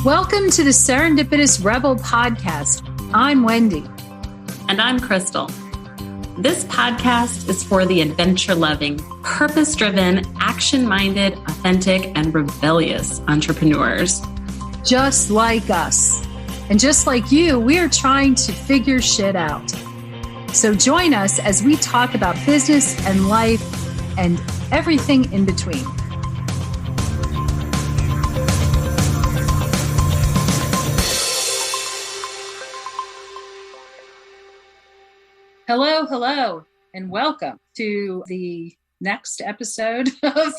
Welcome to the Serendipitous Rebel podcast. I'm Wendy. And I'm Krystal. This podcast is for the adventure-loving, purpose-driven, action-minded, authentic, and rebellious entrepreneurs. Just like us. And just like you, we are trying to figure shit out. So join us as we talk about business and life and everything in between. Hello, and welcome to the next episode of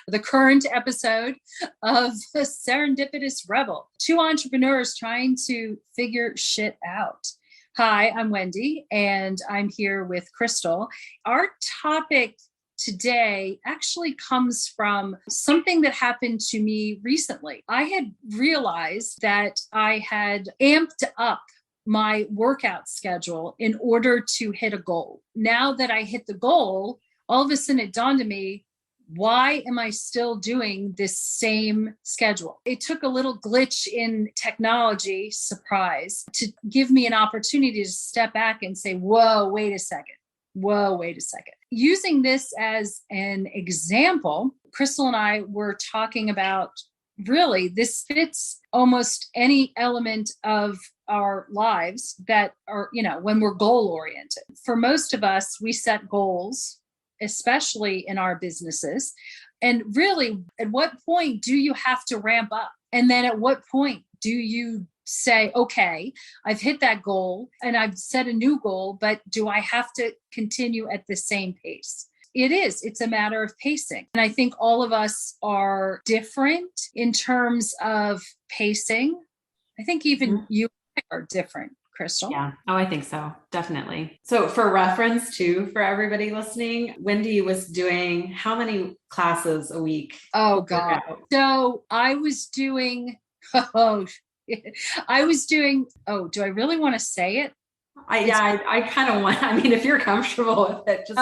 the current episode of the Serendipitous Rebel. Two entrepreneurs trying to figure shit out. Hi, I'm Wendy, and I'm here with Krystal. Our topic today actually comes from something that happened to me recently. I had realized that I had amped up my workout schedule in order to hit a goal. Now that I hit the goal, all of a sudden it dawned on me, why am I still doing this same schedule? It took a little glitch in technology, surprise, to give me an opportunity to step back and say, wait a second. Using this as an example, Krystal and I were talking about, really, this fits almost any element of our lives that are, when we're goal oriented. For most of us, we set goals, especially in our businesses. And really, at what point do you have to ramp up? And then at what point do you say, okay, I've hit that goal and I've set a new goal, but do I have to continue at the same pace? It's a matter of pacing. And I think all of us are different in terms of pacing. I think even you are different, Krystal. Yeah. Oh, I think so. Definitely. So for reference too, for everybody listening, Wendy was doing how many classes a week? Oh God. So I was doing, do I really want to say it? I kind of want, if you're comfortable with it, just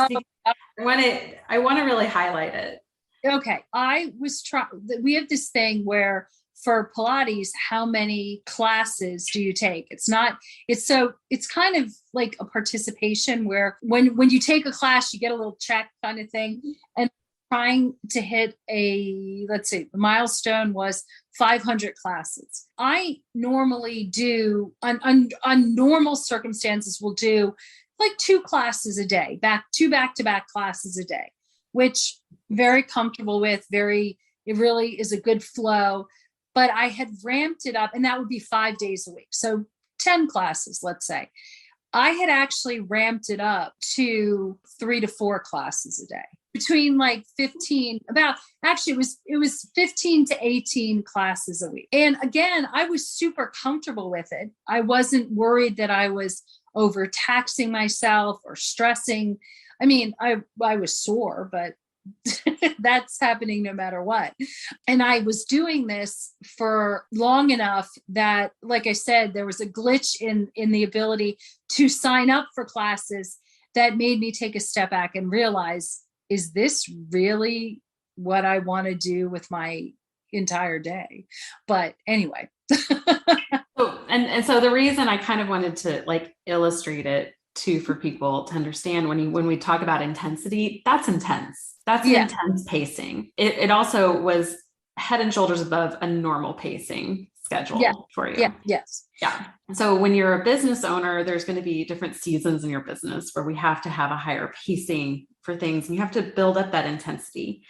I want to really highlight it. Okay. We have this thing where for Pilates, how many classes do you take? It's kind of like a participation where when you take a class, you get a little check kind of thing. And trying to hit let's see, the milestone was 500 classes. I normally do, on normal circumstances, will do like 2 classes a day, two back-to-back classes a day, which very comfortable with, it really is a good flow. But I had ramped it up, and that would be 5 days a week. So 10 classes, let's say. I had actually ramped it up to 3 to 4 classes a day, between like 15, it was 15 to 18 classes a week. And again, I was super comfortable with it. I wasn't worried that I was overtaxing myself or stressing. I was sore, but that's happening no matter what. And I was doing this for long enough that, like I said, there was a glitch in the ability to sign up for classes that made me take a step back and realize, is this really what I want to do with my entire day? But anyway. So the reason I kind of wanted to illustrate it too for people to understand when we talk about intensity, that's intense. That's an intense pacing. It also was head and shoulders above a normal pacing schedule for you. Yeah. Yes. Yeah. So when you're a business owner, there's going to be different seasons in your business where we have to have a higher pacing for things, and you have to build up that intensity.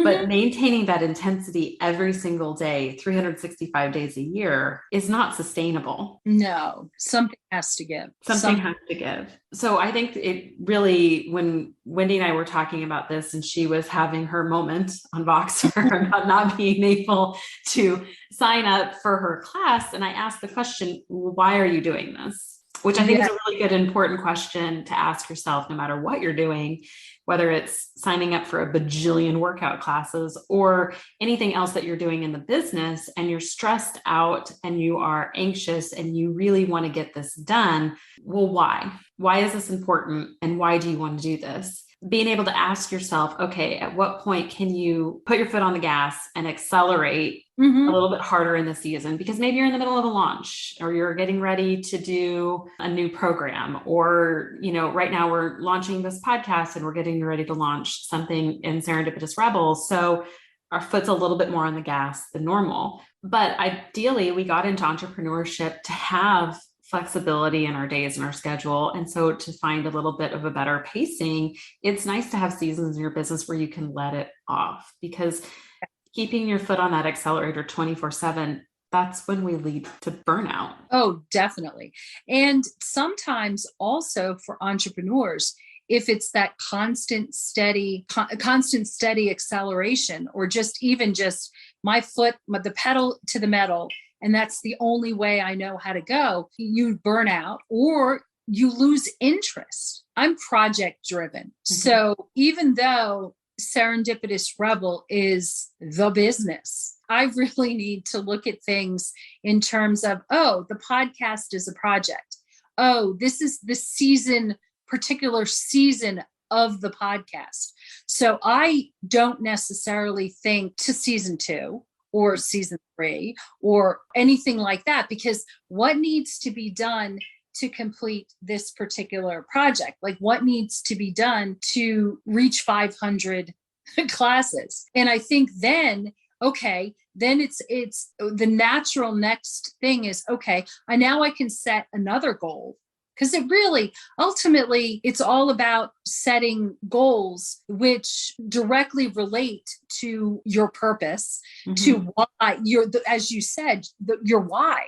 But maintaining that intensity every single day, 365 days a year, is not sustainable. No, something has to give. Something has to give. So I think it really, when Wendy and I were talking about this, and she was having her moment on Voxer about not being able to sign up for her class, and I asked the question, why are you doing this? Which I think is a really good, important question to ask yourself, no matter what you're doing, whether it's signing up for a bajillion workout classes or anything else that you're doing in the business, and you're stressed out and you are anxious and you really want to get this done. Well, why? Why is this important? And why do you want to do this? being able to ask yourself, okay, at what point can you put your foot on the gas and accelerate a little bit harder in the season? Because maybe you're in the middle of a launch, or you're getting ready to do a new program, or, right now we're launching this podcast and we're getting ready to launch something in Serendipitous Rebels. So our foot's a little bit more on the gas than normal. But ideally, we got into entrepreneurship to have flexibility in our days and our schedule. And so to find a little bit of a better pacing, it's nice to have seasons in your business where you can let it off, because keeping your foot on that accelerator 24/7, that's when we lead to burnout. Oh, definitely. And sometimes also for entrepreneurs, if it's that constant steady acceleration, or just my foot, the pedal to the metal, and that's the only way I know how to go, you burn out or you lose interest. I'm project driven. So even though Serendipitous Rebel is the business, I really need to look at things in terms of, oh, the podcast is a project. Oh, this is the particular season of the podcast. So I don't necessarily think to season 2 or season 3 or anything like that, because what needs to be done to complete this particular project? Like, what needs to be done to reach 500 classes? And I think then it's the natural next thing is, okay, I can set another goal. Because it really, ultimately, it's all about setting goals which directly relate to your purpose, to why as you said, your why,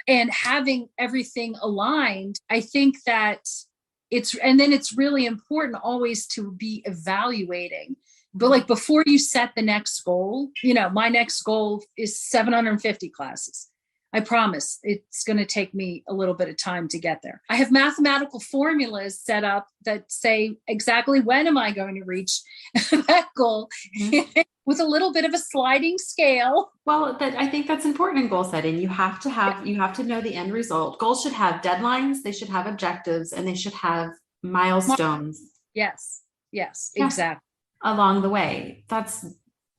and having everything aligned. I think that it's really important always to be evaluating. But like, before you set the next goal, my next goal is 750 classes. I promise it's going to take me a little bit of time to get there. I have mathematical formulas set up that say exactly when am I going to reach that goal, with a little bit of a sliding scale. Well, I think that's important in goal setting. You have to know the end result. Goals should have deadlines, they should have objectives, and they should have milestones. Yes, exactly. Along the way. That's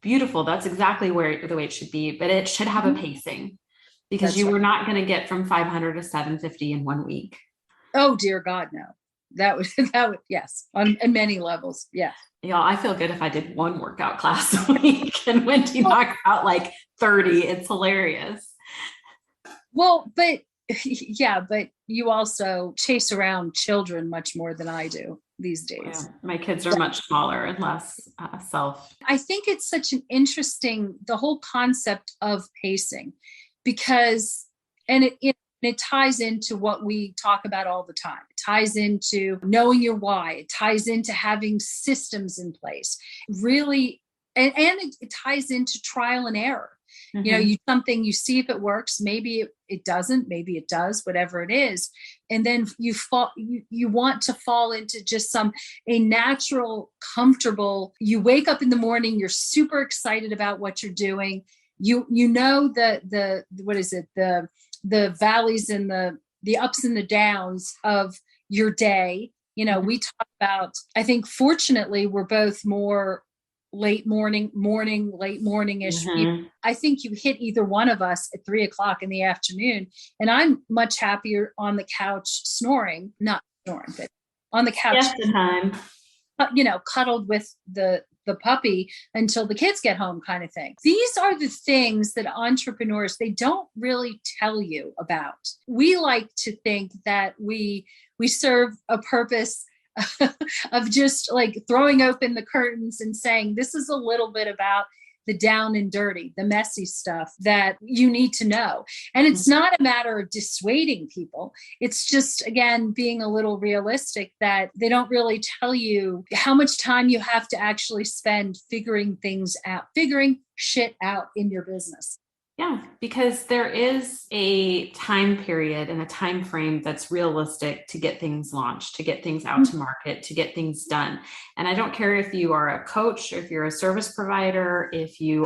beautiful. That's exactly the way it should be, but it should have a pacing. Because were not going to get from 500 to 750 in 1 week. Oh, dear God, no. That would, yes, on many levels. Yeah. Yeah, I feel good if I did one workout class a week, and Wendy knocked out like 30. It's hilarious. Well, but you also chase around children much more than I do these days. Yeah, my kids are much smaller and less self. I think it's such an interesting, the whole concept of pacing. Because, and it ties into what we talk about all the time. It ties into knowing your why. It ties into having systems in place. Really, and it ties into trial and error. You see if it works. Maybe it doesn't. Maybe it does. Whatever it is, and then you want to fall into just a natural, comfortable. You wake up in the morning. You're super excited about what you're doing. You know the valleys and the ups and the downs of your day. We talk about, I think fortunately we're both more late morning-ish. I think you hit either one of us at 3:00 in the afternoon, and I'm much happier on the couch not snoring, but on the couch. Yes, the time. Cuddled with the puppy until the kids get home, kind of thing. These are the things that entrepreneurs, they don't really tell you about. We like to think that we serve a purpose of just like throwing open the curtains and saying, this is a little bit about the down and dirty, the messy stuff that you need to know. And it's not a matter of dissuading people. It's just, again, being a little realistic that they don't really tell you how much time you have to actually spend figuring shit out in your business. Yeah, because there is a time period and a time frame that's realistic to get things launched, to get things out to market, to get things done. And I don't care if you are a coach, or if you're a service provider, if you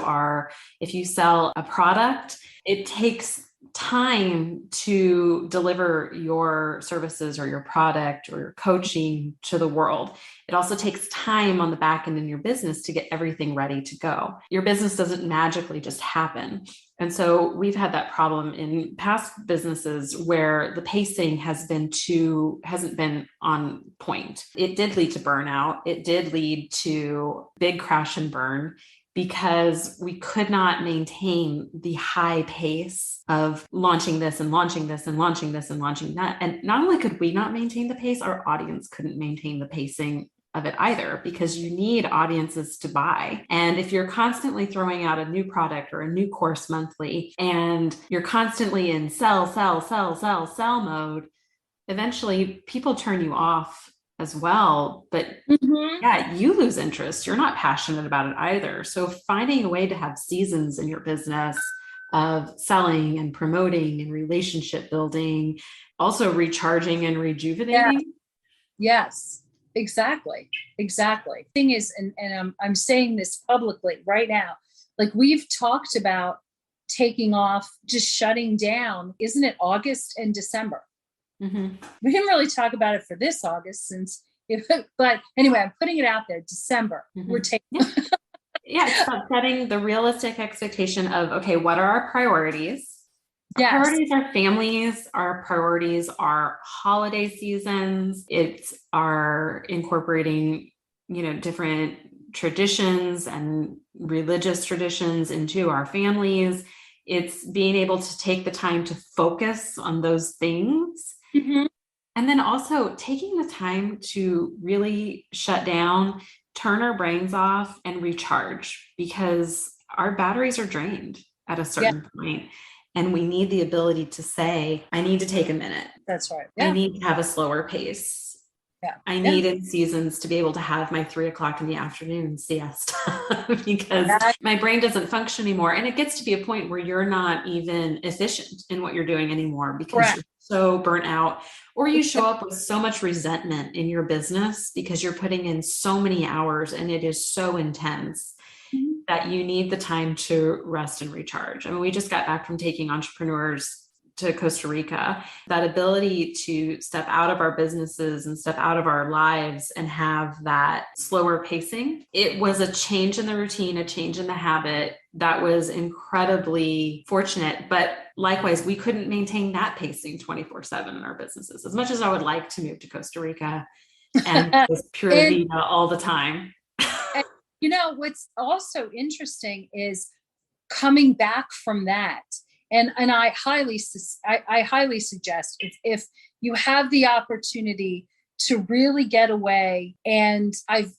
sell a product, it takes time to deliver your services or your product or your coaching to the world. It also takes time on the back end in your business to get everything ready to go. Your business doesn't magically just happen. And so we've had that problem in past businesses where the pacing hasn't been on point. It did lead to burnout. It did lead to big crash and burn, because we could not maintain the high pace of launching this and launching this and launching this and launching that. And not only could we not maintain the pace, our audience couldn't maintain the pacing of it either, because you need audiences to buy. And if you're constantly throwing out a new product or a new course monthly, and you're constantly in sell mode, eventually people turn you off as well. But yeah, you lose interest. You're not passionate about it either. So finding a way to have seasons in your business of selling and promoting and relationship building, also recharging and rejuvenating. Yeah. Yes, exactly. Thing is, and I'm saying this publicly right now, like we've talked about taking off, just shutting down, isn't it August and December? Mm-hmm. We didn't really talk about it for this August but anyway, I'm putting it out there. December, we're taking. It's about setting the realistic expectation of, okay, what are our priorities? Our priorities are families. Our priorities are holiday seasons. It's our incorporating, different traditions and religious traditions into our families. It's being able to take the time to focus on those things. Mm-hmm. And then also taking the time to really shut down, turn our brains off and recharge, because our batteries are drained at a certain point. And we need the ability to say, I need to take a minute. That's right. Yeah. I need to have a slower pace. Yeah. I need in seasons to be able to have my 3:00 in the afternoon siesta because my brain doesn't function anymore. And it gets to be a point where you're not even efficient in what you're doing anymore, because you're so burnt out, or you show up with so much resentment in your business because you're putting in so many hours and it is so intense that you need the time to rest and recharge. I mean, we just got back from taking entrepreneurs to Costa Rica. That ability to step out of our businesses and step out of our lives and have that slower pacing. It was a change in the routine, a change in the habit that was incredibly fortunate. But likewise, we couldn't maintain that pacing 24/7 in our businesses. As much as I would like to move to Costa Rica and just Pura Vida all the time. And, what's also interesting is coming back from that. And I highly suggest if you have the opportunity to really get away, and I've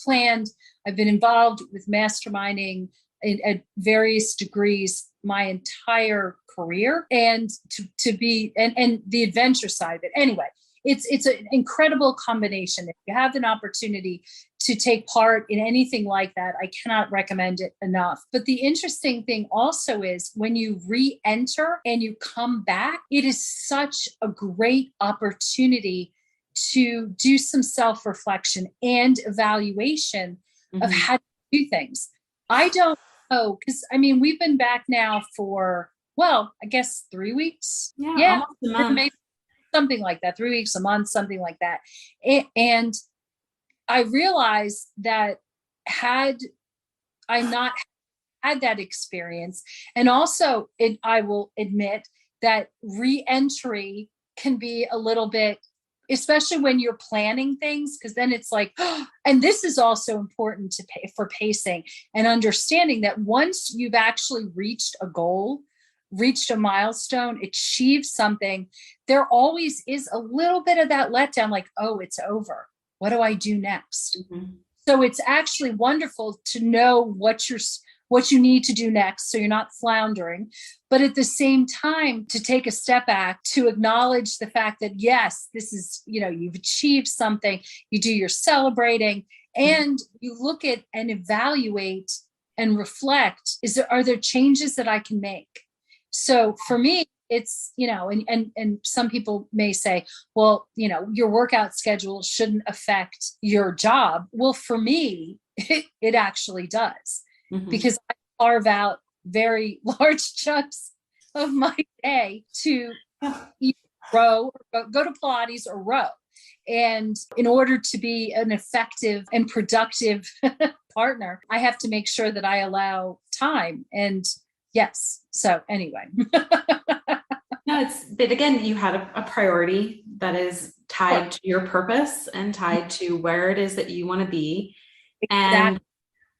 planned, I've been involved with masterminding at various degrees my entire career, and to be and the adventure side of it. Anyway, it's an incredible combination. If you have an opportunity to take part in anything like that, I cannot recommend it enough. But the interesting thing also is when you re-enter and you come back, it is such a great opportunity to do some self-reflection and evaluation of how to do things. I don't know, because we've been back now for, I guess 3 weeks. Yeah, almost a month. Maybe something like that, 3 weeks, a month, something like that. And I realized that had I not had that experience, and also I will admit that re-entry can be a little bit, especially when you're planning things, because then it's like, and this is also important for pacing and understanding that once you've actually reached a goal, reached a milestone, achieved something, there always is a little bit of that letdown, like, oh, it's over. What do I do next? Mm-hmm. So it's actually wonderful to know what you need to do next, so you're not floundering. But at the same time, to take a step back, to acknowledge the fact that, yes, this is, you've achieved something, you do your celebrating, and you look at and evaluate and reflect, are there changes that I can make? So for me, it's, and some people may say, well, your workout schedule shouldn't affect your job. Well, for me, it actually does, because I carve out very large chunks of my day to either row, or go to Pilates or row. And in order to be an effective and productive partner, I have to make sure that I allow time. And yes. So anyway. No, but again, you had a priority that is tied to your purpose and tied to where it is that you want to be. Exactly. And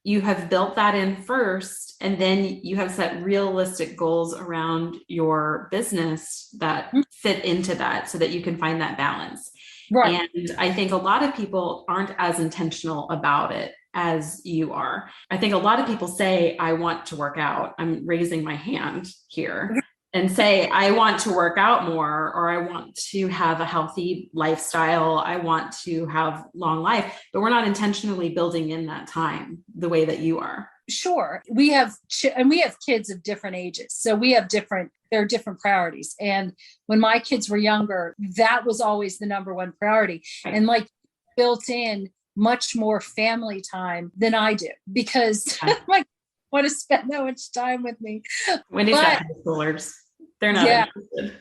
you have built that in first, and then you have set realistic goals around your business that fit into that so that you can find that balance. Right. And I think a lot of people aren't as intentional about it as you are. I think a lot of people say, I want to work out. I'm raising my hand here. And say, I want to work out more, or I want to have a healthy lifestyle. I want to have long life, but we're not intentionally building in that time the way that you are. Sure. We have kids of different ages. So there are different priorities. And when my kids were younger, that was always the number one priority. Right. And like built in much more family time than I do, because my want to spend that much time with me. Wendy's got high schoolers. They're not interested.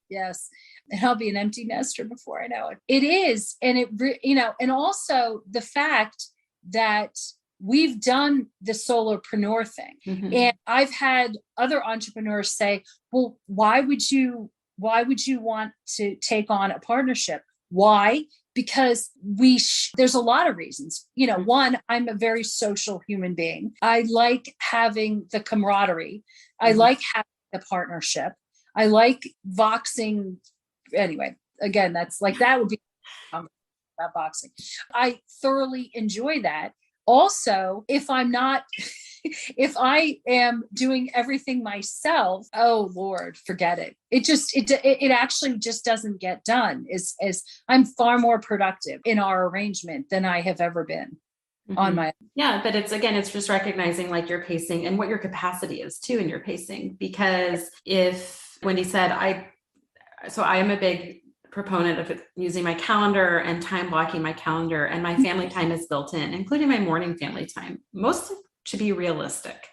Yes. And I'll be an empty nester before I know it. It is. And and also the fact that we've done the solopreneur thing. Mm-hmm. And I've had other entrepreneurs say, well, why would you want to take on a partnership? Why? Because there's a lot of reasons. One, I'm a very social human being. I like having the camaraderie. I like having the partnership. I like voxing. Anyway, again, that would be about boxing. I thoroughly enjoy that. Also, if I am doing everything myself, oh Lord, forget it. It actually just doesn't get done. As I'm far more productive in our arrangement than I have ever been on my own. Yeah, but it's just recognizing like your pacing and what your capacity is too in your pacing. Because if Wendy said, I am a big proponent of using my calendar and time blocking my calendar, and my family time is built in, including my morning family time. Most to be realistic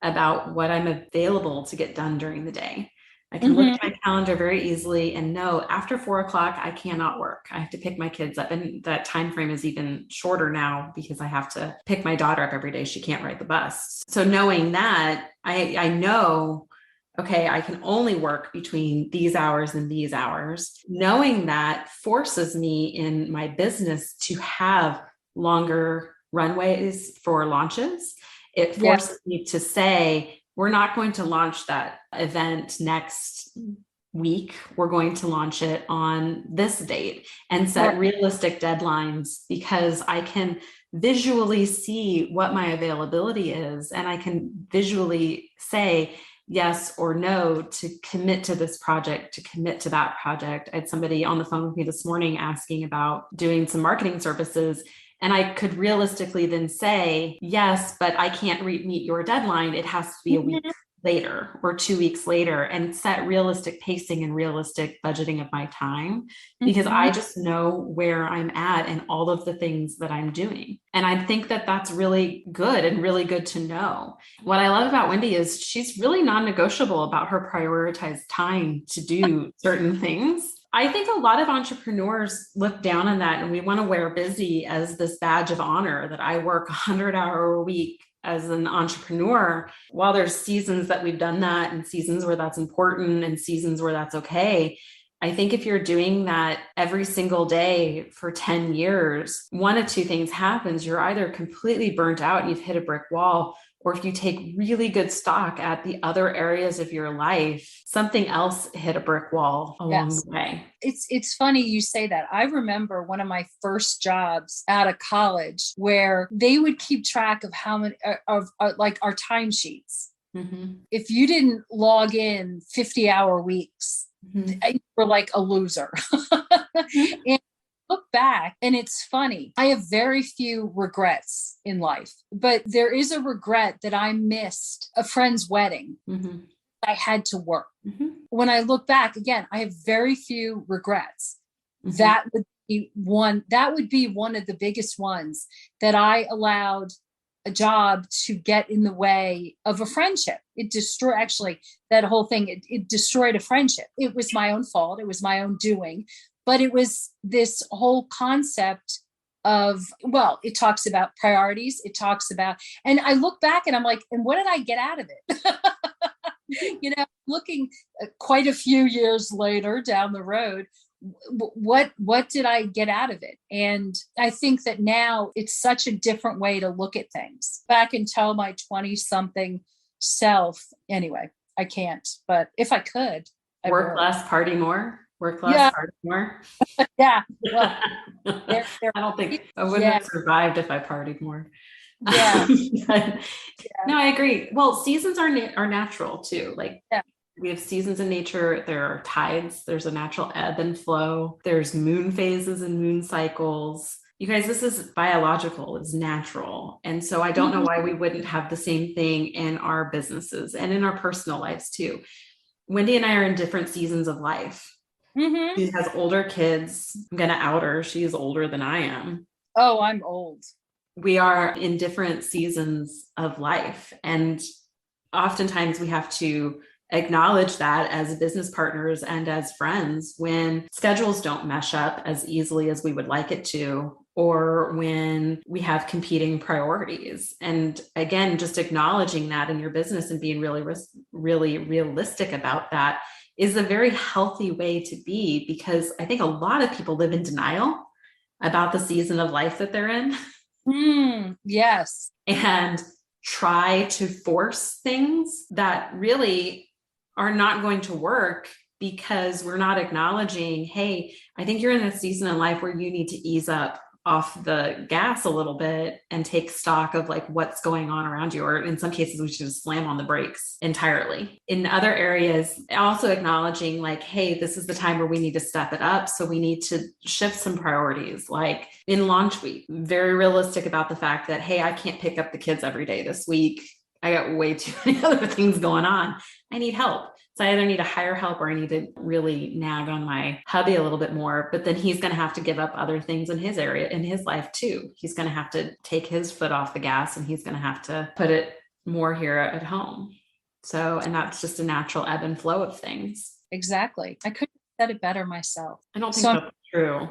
about what I'm available to get done during the day. I can look at my calendar very easily and know after 4:00, I cannot work. I have to pick my kids up, and that time frame is even shorter now because I have to pick my daughter up every day. She can't ride the bus. So knowing that, I know, okay, I can only work between these hours and these hours. Knowing that forces me in my business to have longer runways for launches. It forces me to say, we're not going to launch that event next week. We're going to launch it on this date, and set realistic deadlines, because I can visually see what my availability is, and I can visually say yes or no to commit to this project, to commit to that project. I had somebody on the phone with me this morning asking about doing some marketing services. And I could realistically then say, yes, but I can't meet your deadline. It has to be a week later or 2 weeks later, and set realistic pacing and realistic budgeting of my time, because I just know where I'm at and all of the things that I'm doing. And I think that that's really good and really good to know. What I love about Wendy is she's really non-negotiable about her prioritized time to do certain things. I think a lot of entrepreneurs look down on that, and we want to wear busy as this badge of honor that I work 100-hour a week as an entrepreneur. While there's seasons that we've done that, and seasons where that's important, and seasons where that's okay, I think if you're doing that every single day for 10 years, one of two things happens. You're either completely burnt out and you've hit a brick wall, or if you take really good stock at the other areas of your life, something else hit a brick wall along the way. It's funny you say that. I remember one of my first jobs out of college where they would keep track of how many of like our timesheets. If you didn't log in 50-hour weeks, you were like a loser. And look back, and it's funny. I have very few regrets in life, but there is a regret that I missed a friend's wedding. I had to work. When I look back again, I have very few regrets. That would be one of the biggest ones, that I allowed a job to get in the way of a friendship. It destroyed, actually, that whole thing, it destroyed a friendship. It was my own fault. It was my own doing. But it was this whole concept of, well, it talks about priorities. It talks about, and I look back and I'm like, and what did I get out of it? Looking quite a few years later down the road, what did I get out of it? And I think that now it's such a different way to look at things. Back and tell my 20-something self, anyway, I can't, but if I could, I work would. less, party more. Work less, party more. Yeah. Well, I don't think I wouldn't have survived if I partied more. Yeah. No, I agree. Well, seasons are natural too. Like we have seasons in nature. There are tides. There's a natural ebb and flow. There's moon phases and moon cycles. You guys, this is biological. It's natural. And so I don't know why we wouldn't have the same thing in our businesses and in our personal lives too. Wendy and I are in different seasons of life. Mm-hmm. She has older kids. I'm going to out her. She is older than I am. Oh, I'm old. We are in different seasons of life. And oftentimes we have to acknowledge that as business partners and as friends when schedules don't mesh up as easily as we would like it to, or when we have competing priorities. And again, just acknowledging that in your business and being really realistic about that is a very healthy way to be, because I think a lot of people live in denial about the season of life that they're in. Yes. And try to force things that really are not going to work because we're not acknowledging, hey, I think you're in a season in life where you need to ease up off the gas a little bit and take stock of like what's going on around you. Or in some cases, we should just slam on the brakes entirely. In other areas, also acknowledging like, hey, this is the time where we need to step it up. So we need to shift some priorities. Like in launch week, very realistic about the fact that, hey, I can't pick up the kids every day this week. I got way too many other things going on. I need help. So I either need to hire help or I need to really nag on my hubby a little bit more, but then he's going to have to give up other things in his area, in his life too. He's going to have to take his foot off the gas and he's going to have to put it more here at home. So, and that's just a natural ebb and flow of things. Exactly. I couldn't have said it better myself. I don't think that's true.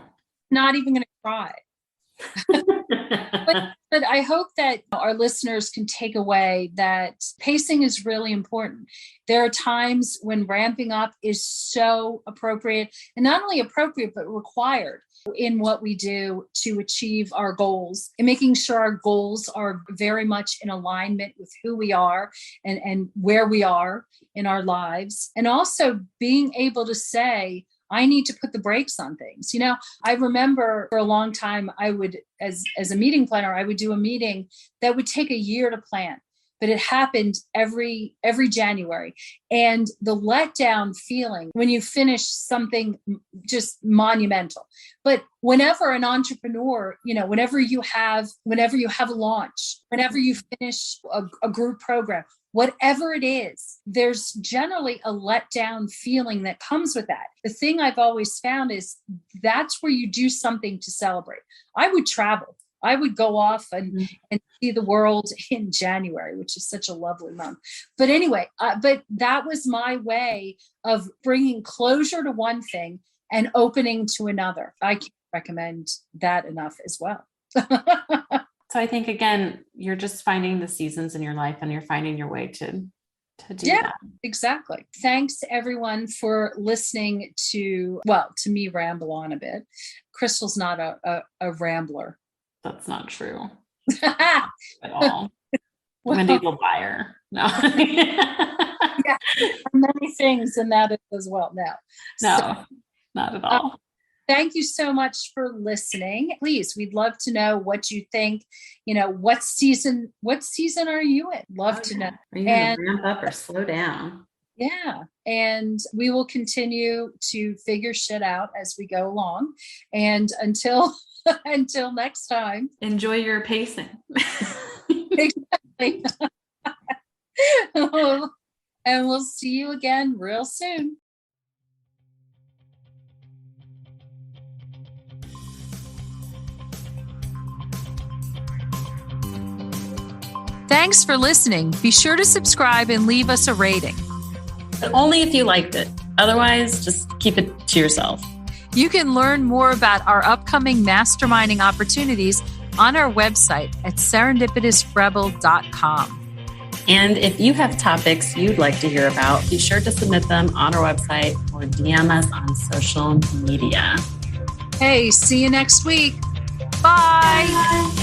Not even going to try. But I hope that our listeners can take away that pacing is really important. There are times when ramping up is so appropriate, and not only appropriate, but required in what we do to achieve our goals, and making sure our goals are very much in alignment with who we are and where we are in our lives. And also being able to say, I need to put the brakes on things. I remember for a long time, I would, as a meeting planner, I would do a meeting that would take a year to plan, but it happened every January. And the letdown feeling when you finish something just monumental. But whenever an entrepreneur, whenever you have a launch, whenever you finish a group program, whatever it is, there's generally a letdown feeling that comes with that. The thing I've always found is that's where you do something to celebrate. I would travel. I would go off and see the world in January, which is such a lovely month. But anyway, but that was my way of bringing closure to one thing and opening to another. I can't recommend that enough as well. So I think, again, you're just finding the seasons in your life and you're finding your way to do that. Exactly. Thanks everyone for listening to me ramble on a bit. Krystal's not a rambler. That's not true at all. Wendy will buy her. No. Yeah, many things in that as well. No, not at all. Thank you so much for listening. Please, we'd love to know what you think. What season are you in? Love to know. Are you going to ramp up or slow down? Yeah. And we will continue to figure shit out as we go along. And until next time. Enjoy your pacing. Exactly. And we'll see you again real soon. Thanks for listening. Be sure to subscribe and leave us a rating. But only if you liked it. Otherwise, just keep it to yourself. You can learn more about our upcoming masterminding opportunities on our website at serendipitousrebel.com. And if you have topics you'd like to hear about, be sure to submit them on our website or DM us on social media. Hey, see you next week. Bye. Bye.